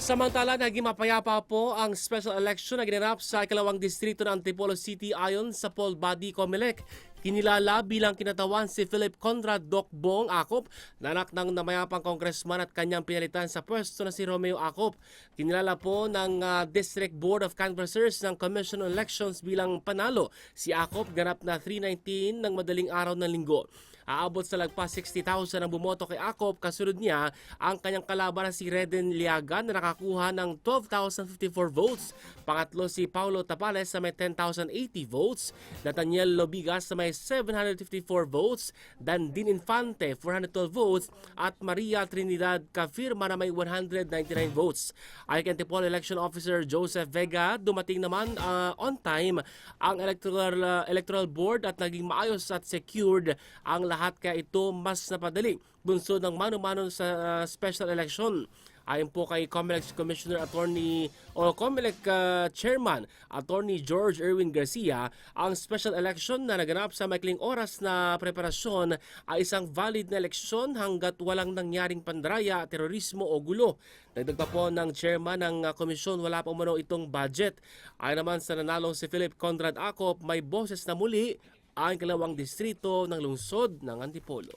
Samantala, naging mapayapa po ang special election na ginanap sa ikalawang distrito ng Antipolo City ayon sa poll body COMELEC. Kinilala bilang kinatawan si Philip Conrad Doc Bong Acop, na anak ng namayapang congressman at kanyang pinalitan sa pwesto na si Romeo Acop. Kinilala po ng District Board of Canvassers ng Commission on Elections bilang panalo si Acop, ganap na 3:19 ng madaling araw ng linggo. Aabot sa lagpas 60,000 ang bumoto kay Acop, kasunod niya ang kanyang kalaban na si Reden Liaga na nakakuha ng 12,054 votes. Pangatlo si Paulo Tapales sa may 10,080 votes, Nathaniel Lobigas sa may 754 votes, Dandin Infante 412 votes at Maria Trinidad Cafirma na may 199 votes. Ay kay Antipolo Election Officer Joseph Vega, dumating naman on time ang electoral board at naging maayos at secured ang lahat, kaya ito mas napadali bunsod ng mano-mano sa special election. Ayon po kay COMELEC Commissioner Attorney o COMELEC Chairman Attorney George Erwin Garcia, ang special election na naganap sa maikling oras na preparasyon ay isang valid na eleksyon hanggat walang nangyaring pandaraya, terorismo o gulo. Dagdag pa po ng chairman ng komisyon, wala pa umano itong budget. Ayon naman sa nanalo si Philip Conrad Acop, may boses na muli ang ikalawang distrito ng lungsod ng Antipolo.